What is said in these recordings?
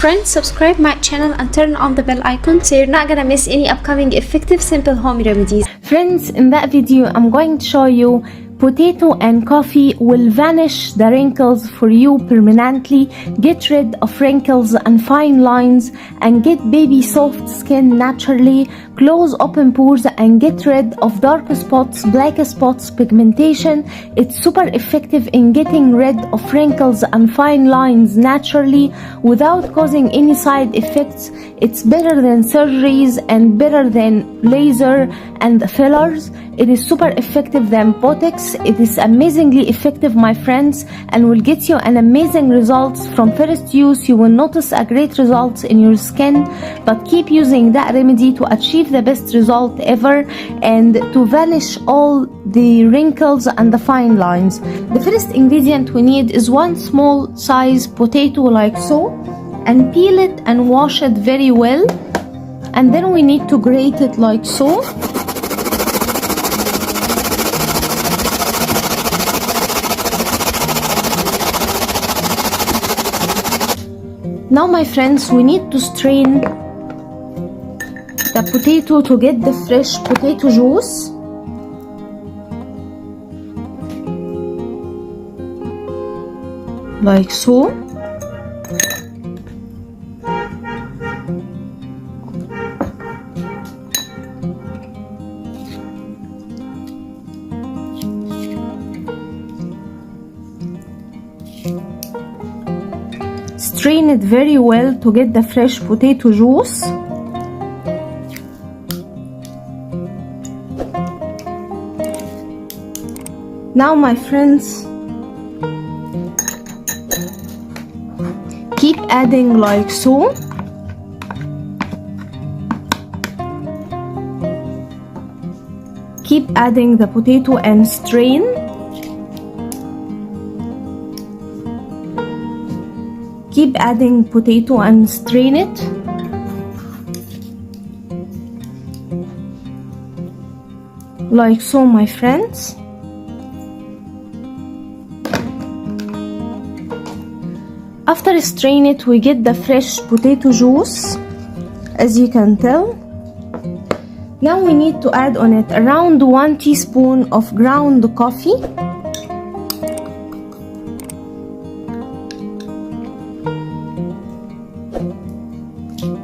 Friends, subscribe my channel and turn on the bell icon so you're not gonna miss any upcoming effective simple home remedies. Friends, in that video I'm going to show you potato and coffee will vanish the wrinkles for you permanently, get rid of wrinkles and fine lines, and get baby soft skin naturally, close open pores, and get rid of dark spots, black spots, pigmentation. It's super effective in getting rid of wrinkles and fine lines naturally without causing any side effects. It's better than surgeries and better than laser and fillers. It is super effective than Botox. It is amazingly effective, my friends, and will get you an amazing results from first use. You will notice a great results in your skin, but keep using that remedy to achieve the best result ever and to vanish all the wrinkles and the fine lines. The first ingredient we need is one small size potato like so, and peel it and wash it very well, and then we need to grate it like so. Now, my friends, we need to strain the potato to get the fresh potato juice. Like so. Strain it very well to get the fresh potato juice. Now, my friends, keep adding like so. Keep adding the potato and strain. Keep adding potato and strain it. Like so, my friends. After strain it, we get the fresh potato juice, as you can tell. Now we need to add on it around 1 teaspoon of ground coffee.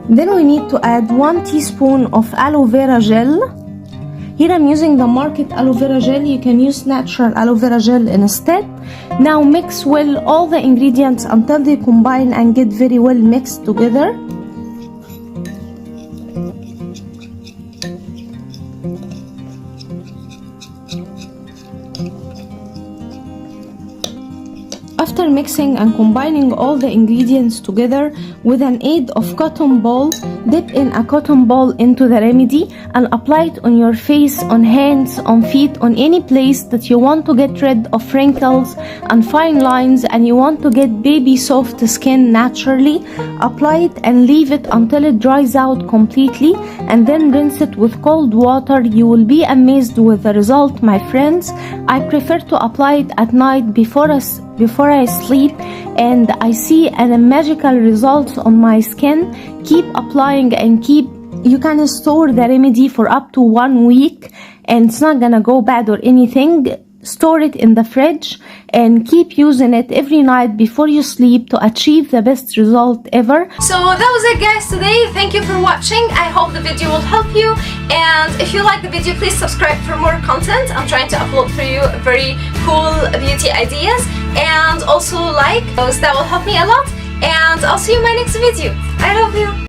Then we need to add 1 teaspoon of aloe vera gel. Here I'm using the market aloe vera gel. You can use natural aloe vera gel instead. Now mix well all the ingredients until they combine and get very well mixed together. After mixing and combining all the ingredients together with an aid of cotton ball, dip in a cotton ball into the remedy and apply it on your face, on hands, on feet, on any place that you want to get rid of wrinkles and fine lines and you want to get baby soft skin naturally. Apply it and leave it until it dries out completely, and then rinse it with cold water. You will be amazed with the result, my friends. I prefer to apply it at night before I sleep, and I see a magical results on my skin. Keep applying and you can store the remedy for up to 1 week and it's not gonna go bad or anything. Store it in the fridge and keep using it every night before you sleep to achieve the best result ever. So that was it, guys, today. Thank you for watching. I hope the video will help you, and if you like the video, please subscribe for more content. I'm trying to upload for you very cool beauty ideas, and also like those. That will help me a lot, and I'll see you in my next video. I love you.